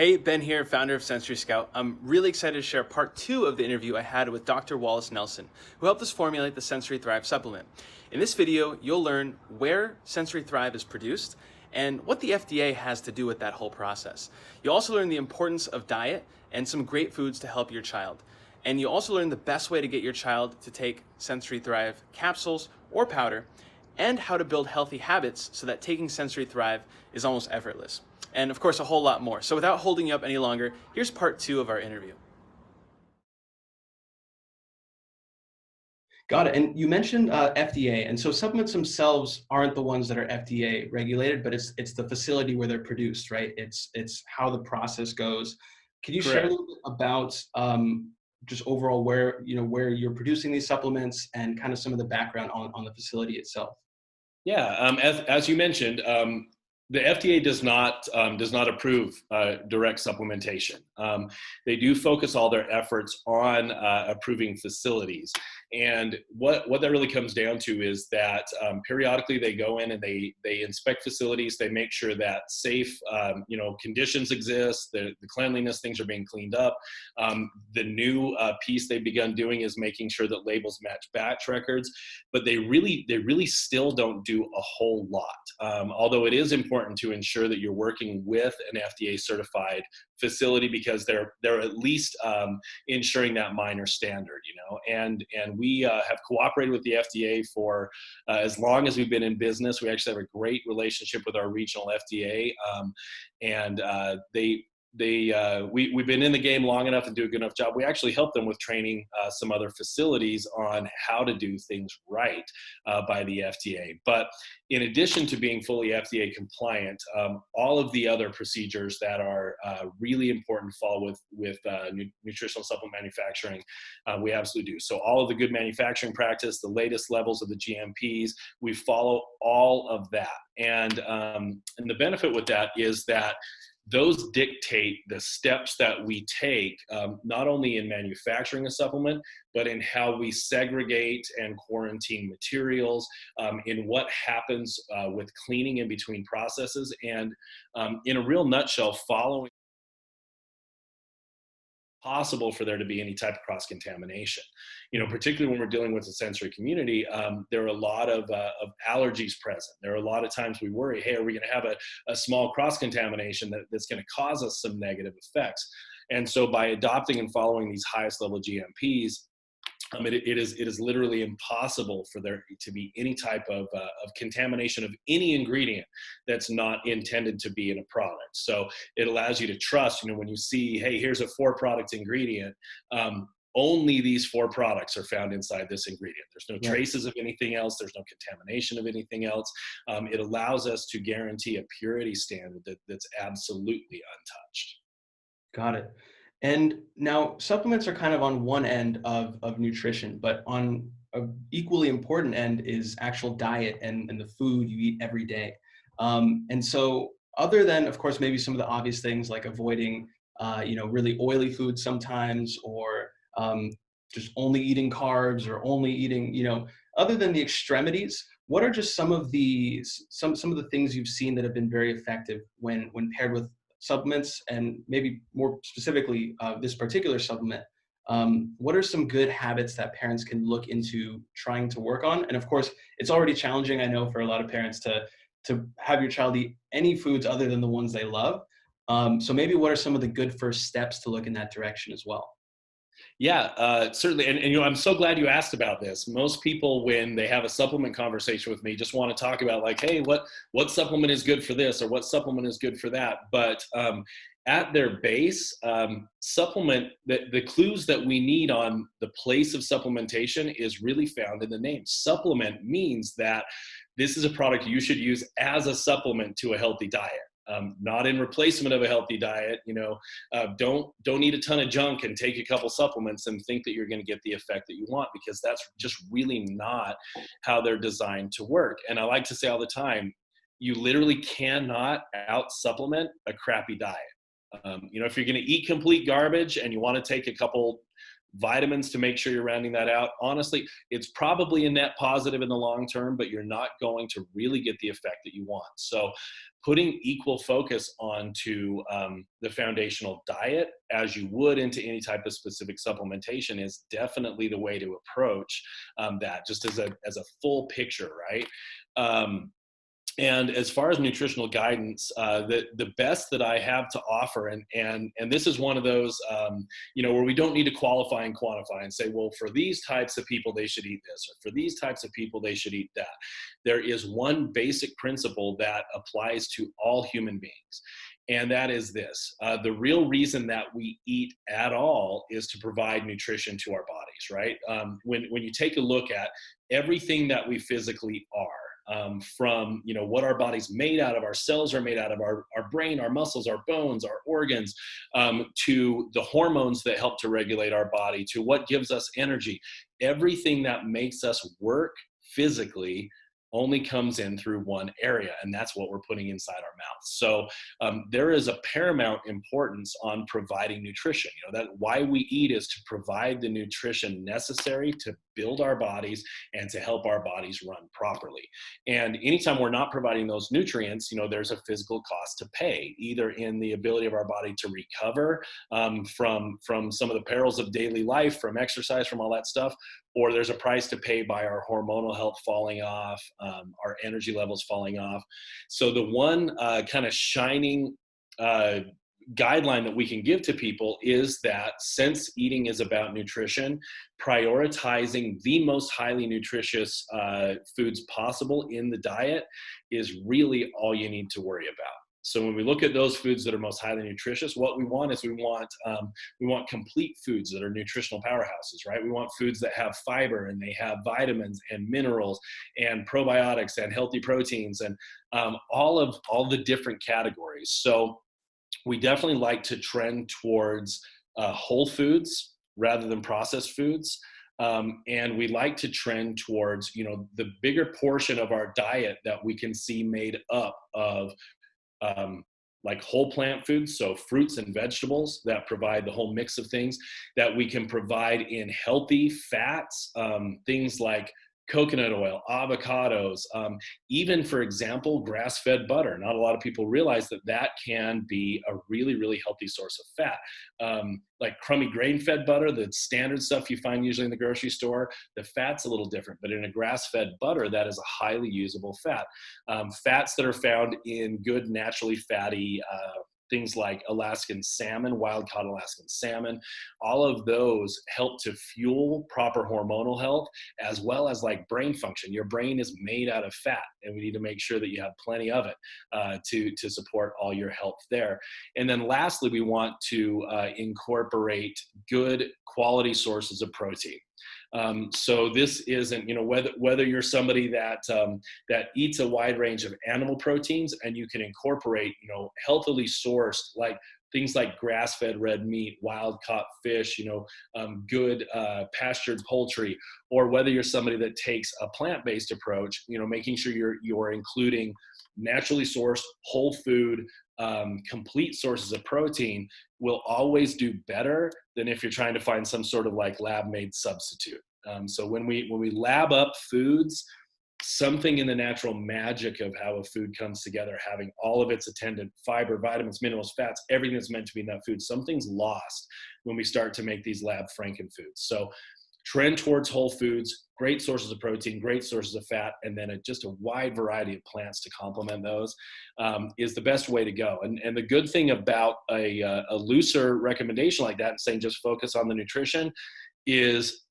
Hey, Ben here, founder of Sensory Scout. I'm really excited to share part two of the interview I had with Dr. Wallace Nelson, who helped us formulate the Sensory Thrive supplement. In this video, you'll learn where Sensory Thrive is produced and what the FDA has to do with that whole process. You'll also learn the importance of diet and some great foods to help your child. And you'll also learn the best way to get your child to take Sensory Thrive capsules or powder, and how to build healthy habits so that taking Sensory Thrive is almost effortless. And of course, a whole lot more. So without holding you up any longer, here's part two of our interview. Got it. And you mentioned FDA, and so supplements themselves aren't the ones that are FDA regulated, but it's the facility where they're produced, right? It's how the process goes. Can you share a Correct. little bit about just overall where you're producing these supplements and kind of some of the background on the facility itself? Yeah. As you mentioned, the FDA does not approve direct supplementation. They do focus all their efforts on approving facilities, and what that really comes down to is that periodically they go in and they inspect facilities. They make sure that safe conditions exist. The cleanliness, things are being cleaned up. The new piece they've begun doing is making sure that labels match batch records, but they really still don't do a whole lot. Although it is important to ensure that you're working with an FDA certified facility, because they're at least ensuring that minor standard, and we have cooperated with the FDA for as long as we've been in business. We actually have a great relationship with our regional FDA, and we've been in the game long enough and do a good enough job. We actually help them with training some other facilities on how to do things right by the FDA. But in addition to being fully FDA compliant, all of the other procedures that are really important to follow with nutritional supplement manufacturing, we absolutely do. So all of the good manufacturing practice, the latest levels of the GMPs, we follow all of that. And the benefit with that is that those dictate the steps that we take, not only in manufacturing a supplement, but in how we segregate and quarantine materials, in what happens with cleaning in between processes, and in a real nutshell, following possible for there to be any type of cross contamination. Particularly when we're dealing with the sensory community, there are a lot of allergies present. There are a lot of times we worry, hey, are we going to have a small cross contamination that's going to cause us some negative effects? And so by adopting and following these highest level GMPs, it is literally impossible for there to be any type of contamination of any ingredient that's not intended to be in a product. So it allows you to trust, when you see, hey, here's a 4-product ingredient, only these 4 products are found inside this ingredient. There's no Right. traces of anything else. There's no contamination of anything else. It allows us to guarantee a purity standard that's absolutely untouched. Got it. And now supplements are kind of on one end of nutrition, but on a equally important end is actual diet and the food you eat every day. And so other than, of course, maybe some of the obvious things like avoiding, really oily foods sometimes, or just only eating carbs or only eating, other than the extremities, what are just some of the things you've seen that have been very effective when paired with supplements, and maybe more specifically this particular supplement? What are some good habits that parents can look into trying to work on? And of course, it's already challenging, I know, for a lot of parents to have your child eat any foods other than the ones they love. So maybe what are some of the good first steps to look in that direction as well? Yeah, certainly. And I'm so glad you asked about this. Most people, when they have a supplement conversation with me, just want to talk about, like, hey, what supplement is good for this, or what supplement is good for that. But at their base, supplement, the clues that we need on the place of supplementation is really found in the name. Supplement means that this is a product you should use as a supplement to a healthy diet. Not in replacement of a healthy diet. Don't eat a ton of junk and take a couple supplements and think that you're going to get the effect that you want, because that's just really not how they're designed to work. And I like to say all the time, you literally cannot out supplement a crappy diet. If you're going to eat complete garbage and you want to take a couple vitamins to make sure you're rounding that out. Honestly, it's probably a net positive in the long term, but you're not going to really get the effect that you want. So putting equal focus onto the foundational diet as you would into any type of specific supplementation is definitely the way to approach that, just as a full picture, right? And as far as nutritional guidance, the best that I have to offer, and this is one of those, where we don't need to qualify and quantify and say, well, for these types of people they should eat this, or for these types of people they should eat that. There is one basic principle that applies to all human beings, and that is this: the real reason that we eat at all is to provide nutrition to our bodies, right? When you take a look at everything that we physically are. From what our body's made out of, our cells are made out of, our brain, our muscles, our bones, our organs, to the hormones that help to regulate our body, to what gives us energy. Everything that makes us work physically only comes in through one area, and that's what we're putting inside our mouth. So there is a paramount importance on providing nutrition. That why we eat is to provide the nutrition necessary to build our bodies and to help our bodies run properly. And anytime we're not providing those nutrients, there's a physical cost to pay, either in the ability of our body to recover from some of the perils of daily life, from exercise, from all that stuff, or there's a price to pay by our hormonal health falling off, our energy levels falling off. So the one kind of shining guideline that we can give to people is that, since eating is about nutrition, prioritizing the most highly nutritious foods possible in the diet is really all you need to worry about. So when we look at those foods that are most highly nutritious, what we want is we want complete foods that are nutritional powerhouses, right? We want foods that have fiber and they have vitamins and minerals and probiotics and healthy proteins and all the different categories. So we definitely like to trend towards whole foods rather than processed foods. And we like to trend towards, the bigger portion of our diet that we can see made up of like whole plant foods, so fruits and vegetables that provide the whole mix of things that we can provide in healthy fats, things like coconut oil, avocados, even, for example, grass-fed butter. Not a lot of people realize that can be a really, really healthy source of fat. Like crummy grain-fed butter, the standard stuff you find usually in the grocery store, the fat's a little different, but in a grass-fed butter, that is a highly usable fat. Fats that are found in good, naturally fatty things like Alaskan salmon, wild-caught Alaskan salmon, all of those help to fuel proper hormonal health, as well as like brain function. Your brain is made out of fat, and we need to make sure that you have plenty of it to support all your health there. And then lastly, we want to incorporate good quality sources of protein. So this isn't, whether you're somebody that eats a wide range of animal proteins, and you can incorporate, healthily sourced, like things like grass-fed red meat, wild-caught fish, good pastured poultry, or whether you're somebody that takes a plant-based approach, making sure you're including naturally sourced, whole food, complete sources of protein will always do better than if you're trying to find some sort of like lab-made substitute. So when we lab up foods, something in the natural magic of how a food comes together, having all of its attendant fiber, vitamins, minerals, fats, everything that's meant to be in that food, something's lost when we start to make these lab franken foods. So trend towards whole foods, great sources of protein, great sources of fat, and then just a wide variety of plants to complement those is the best way to go. And the good thing about a looser recommendation like that, and saying just focus on the nutrition, is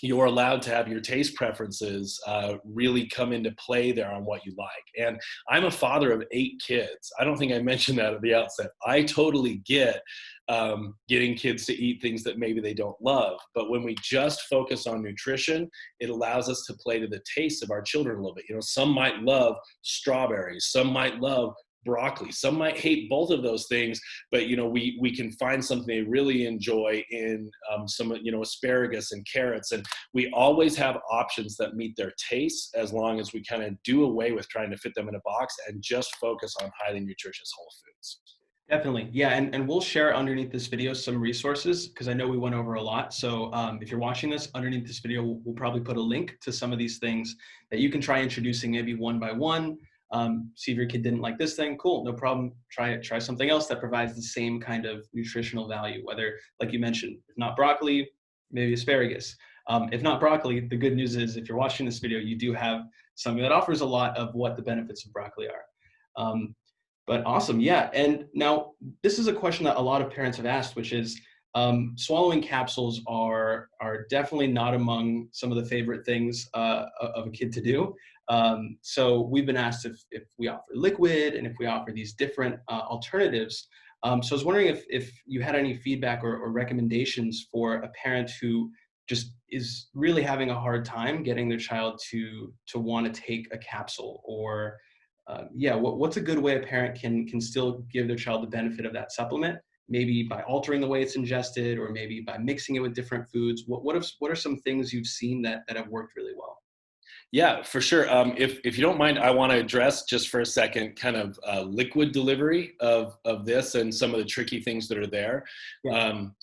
you're allowed to have your taste preferences really come into play there on what you like. And I'm a father of 8 kids. I don't think I mentioned that at the outset. I totally get getting kids to eat things that maybe they don't love. But when we just focus on nutrition, it allows us to play to the taste of our children a little bit. Some might love strawberries, some might love broccoli, some might hate both of those things, but we can find something they really enjoy in some asparagus and carrots, and we always have options that meet their tastes, as long as we kind of do away with trying to fit them in a box and just focus on highly nutritious whole foods. Definitely. Yeah. And we'll share underneath this video some resources because I know we went over a lot. So if you're watching this underneath this video, we'll probably put a link to some of these things that you can try introducing maybe one by one. See if your kid didn't like this thing. Cool. No problem. Try it. Try something else that provides the same kind of nutritional value, whether, like you mentioned, if not broccoli, maybe asparagus. If not broccoli, the good news is if you're watching this video, you do have something that offers a lot of what the benefits of broccoli are. Um, but awesome, yeah. And now this is a question that a lot of parents have asked, which is swallowing capsules are definitely not among some of the favorite things of a kid to do. So we've been asked if we offer liquid and if we offer these different alternatives. So I was wondering if you had any feedback or recommendations for a parent who just is really having a hard time getting their child to want to take a capsule or yeah, what's a good way a parent can still give their child the benefit of that supplement? Maybe by altering the way it's ingested, or maybe by mixing it with different foods. What are some things you've seen that have worked really well? Yeah, for sure. If you don't mind, I want to address just for a second kind of liquid delivery of this and some of the tricky things that are there. Yeah, Um,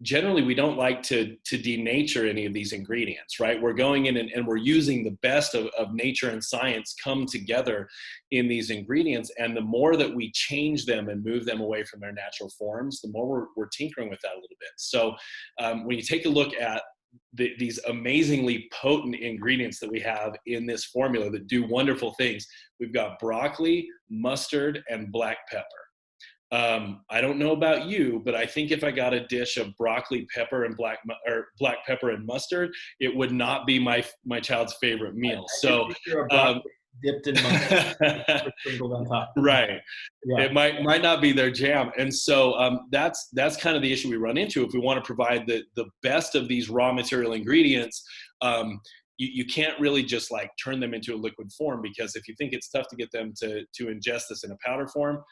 Generally we don't like to denature any of these ingredients, right? We're going in and we're using the best of nature and science come together in these ingredients, and the more that we change them and move them away from their natural forms, the more we're tinkering with that a little bit. So when you take a look at these amazingly potent ingredients that we have in this formula that do wonderful things, we've got broccoli, mustard, and black pepper. I don't know about you, but I think if I got a dish of broccoli, pepper, and black pepper and mustard, it would not be my child's favorite meal. I can So, picture a um, broccoli dipped in mustard sprinkled on top. right, Yeah, it might not be their jam, and so that's kind of the issue we run into if we want to provide the best of these raw material ingredients. You can't really just like turn them into a liquid form, because if you think it's tough to get them to ingest this in a powder form,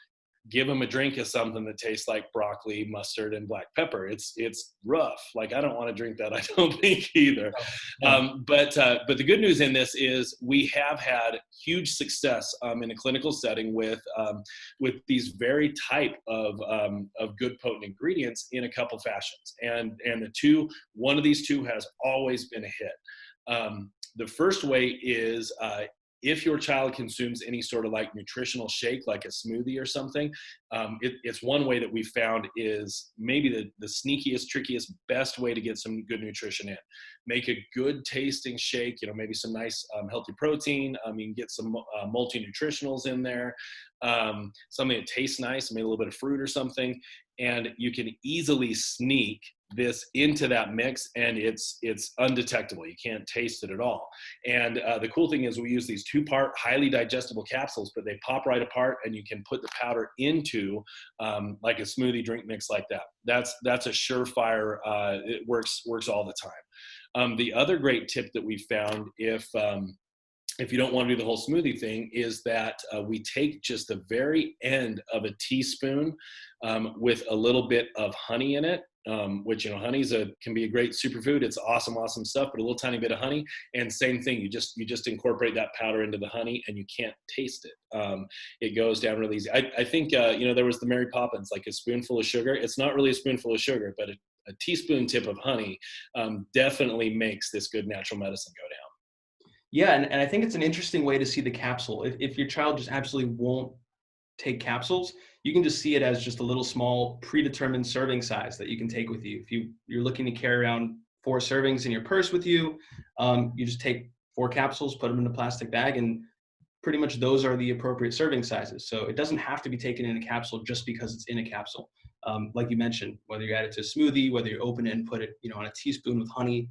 give them a drink of something that tastes like broccoli, mustard, and black pepper. It's rough. Like, I don't want to drink that. I don't think either. no, But the good news in this is we have had huge success in a clinical setting with these very type of good potent ingredients in a couple fashions. And one of these two has always been a hit. The first way is if your child consumes any sort of like nutritional shake, like a smoothie or something, it's one way that we found is maybe the sneakiest, trickiest, best way to get some good nutrition in. Make a good tasting shake, maybe some nice healthy protein. You can get some multi-nutritionals in there, something that tastes nice, maybe a little bit of fruit or something. And you can easily sneak this into that mix, and it's undetectable. You can't taste it at all. And the cool thing is we use these 2-part highly digestible capsules, but they pop right apart, and you can put the powder into like a smoothie drink mix like that. That's a surefire. It works all the time. The other great tip that we found, if you don't want to do the whole smoothie thing, is that we take just the very end of a teaspoon with a little bit of honey in it, which, honey's can be a great superfood. It's awesome stuff, but a little tiny bit of honey, and same thing. You just incorporate that powder into the honey, and you can't taste it. It goes down really easy. I think, there was the Mary Poppins, like a spoonful of sugar. It's not really a spoonful of sugar, but a teaspoon tip of honey definitely makes this good natural medicine go down. yeah, and I think it's an interesting way to see the capsule. If your child just absolutely won't take capsules, you can just see it as just a little small predetermined serving size that you can take with you. If you're looking to carry around 4 servings in your purse with you, you just take 4 capsules, put them in a plastic bag, and pretty much those are the appropriate serving sizes. So it doesn't have to be taken in a capsule just because it's in a capsule. Like you mentioned, whether you add it to a smoothie, whether you open it and put it, on a teaspoon with honey.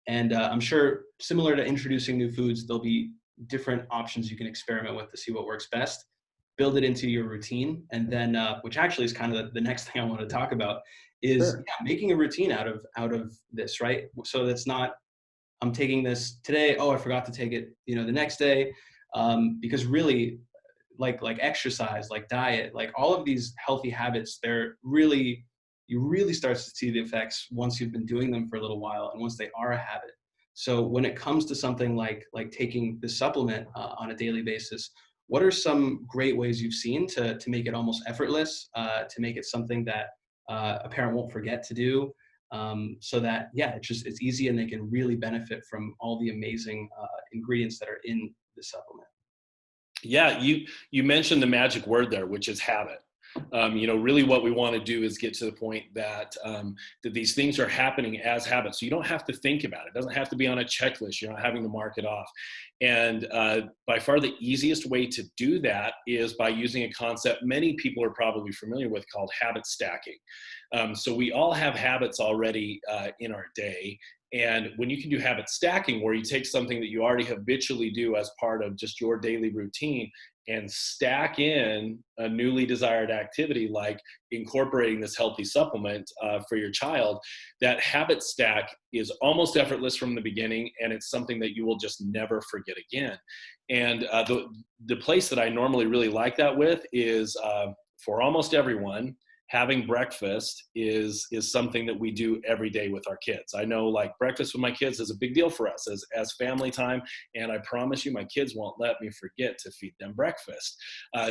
And I'm sure similar to introducing new foods, there'll be different options you can experiment with to see what works best. Build it into your routine, and then, which actually is kind of the next thing I want to talk about, is Sure. yeah, making a routine out of this, right? So that's not I'm taking this today. Oh, I forgot to take it, the next day, because really, like exercise, like diet, like all of these healthy habits, you really start to see the effects once you've been doing them for a little while, and once they are a habit. So when it comes to something like taking the supplement on a daily basis, what are some great ways you've seen to make it almost effortless, to make it something that a parent won't forget to do, so that yeah, it's easy and they can really benefit from all the amazing ingredients that are in the supplement. Yeah, you mentioned the magic word there, which is habit. Really, what we want to do is get to the point that that these things are happening as habits. So you don't have to think about it. It doesn't have to be on a checklist. You're not having to mark it off. And by far, the easiest way to do that is by using a concept many people are probably familiar with called habit stacking. So we all have habits already in our day. And when you can do habit stacking, where you take something that you already habitually do as part of just your daily routine and stack in a newly desired activity like incorporating this healthy supplement for your child, that habit stack is almost effortless from the beginning, and it's something that you will just never forget again. And the place that I normally really like that with is for almost everyone, having breakfast is something that we do every day with our kids. I know, like, breakfast with my kids is a big deal for us as family time, and I promise you my kids won't let me forget to feed them breakfast.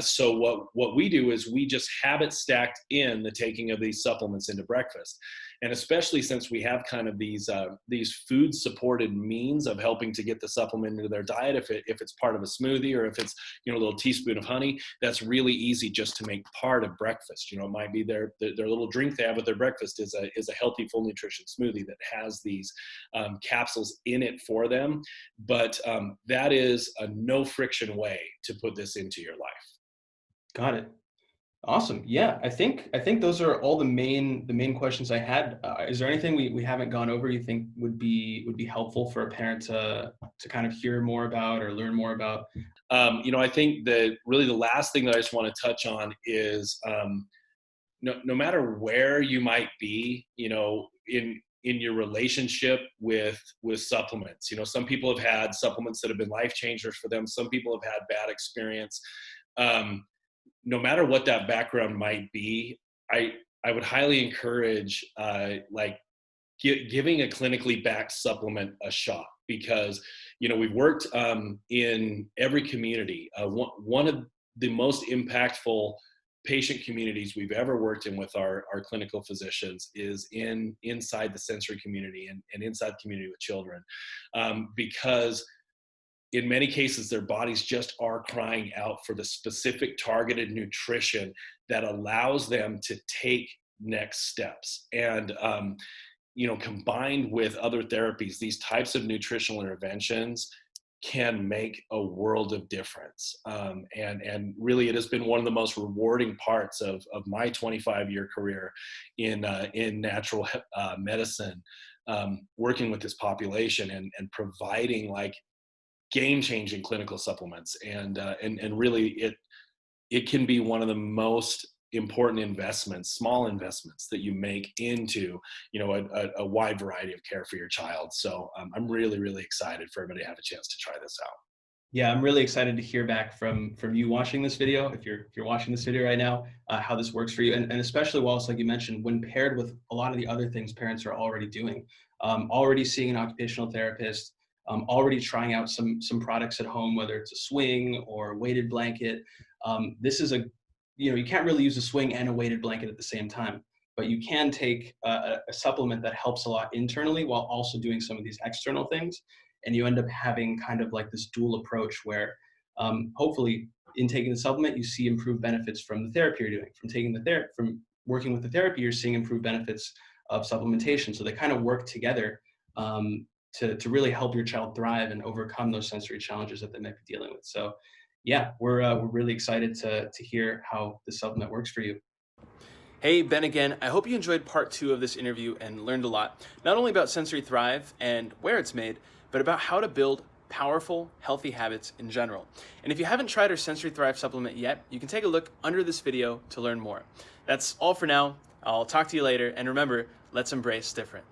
So what we do is we just habit stacked in the taking of these supplements into breakfast. And especially since we have kind of these food supported means of helping to get the supplement into their diet, if it's part of a smoothie or if it's a little teaspoon of honey, that's really easy just to make part of breakfast. It might be their little drink they have with their breakfast is a healthy full nutrition smoothie that has these capsules in it for them. But that is a no friction way to put this into your life. Got it. Awesome. Yeah, I think those are all the main questions I had. Is there anything we haven't gone over you think would be helpful for a parent to kind of hear more about or learn more about? I think that really the last thing that I just want to touch on is no matter where you might be, in your relationship with supplements. Some people have had supplements that have been life changers for them. Some people have had bad experience. Um, no matter what that background might be, I would highly encourage giving a clinically backed supplement a shot, because we've worked in every community. One of the most impactful patient communities we've ever worked in with our clinical physicians is inside the sensory community and inside the community with children, because in many cases their bodies just are crying out for the specific targeted nutrition that allows them to take next steps. And combined with other therapies, these types of nutritional interventions can make a world of difference. And really, it has been one of the most rewarding parts of my 25-year career in natural medicine, working with this population and providing like game-changing clinical supplements. And really, it can be one of the most important investments, small investments that you make into, a wide variety of care for your child. So I'm really, really excited for everybody to have a chance to try this out. Yeah, I'm really excited to hear back from you watching this video. If you're watching this video right now, how this works for you, and especially Wallace, like you mentioned, when paired with a lot of the other things parents are already doing, already seeing an occupational therapist, already trying out some products at home, whether it's a swing or a weighted blanket. This is you can't really use a swing and a weighted blanket at the same time, but you can take a supplement that helps a lot internally while also doing some of these external things, and you end up having kind of like this dual approach where hopefully in taking the supplement you see improved benefits from the therapy you're doing, from working with the therapy you're seeing improved benefits of supplementation, so they kind of work together, to really help your child thrive and overcome those sensory challenges that they might be dealing with. So yeah, we're really excited to hear how the supplement works for you. Hey, Ben again. I hope you enjoyed part 2 of this interview and learned a lot, not only about Sensory Thrive and where it's made, but about how to build powerful, healthy habits in general. And if you haven't tried our Sensory Thrive supplement yet, you can take a look under this video to learn more. That's all for now. I'll talk to you later, and remember, let's embrace different.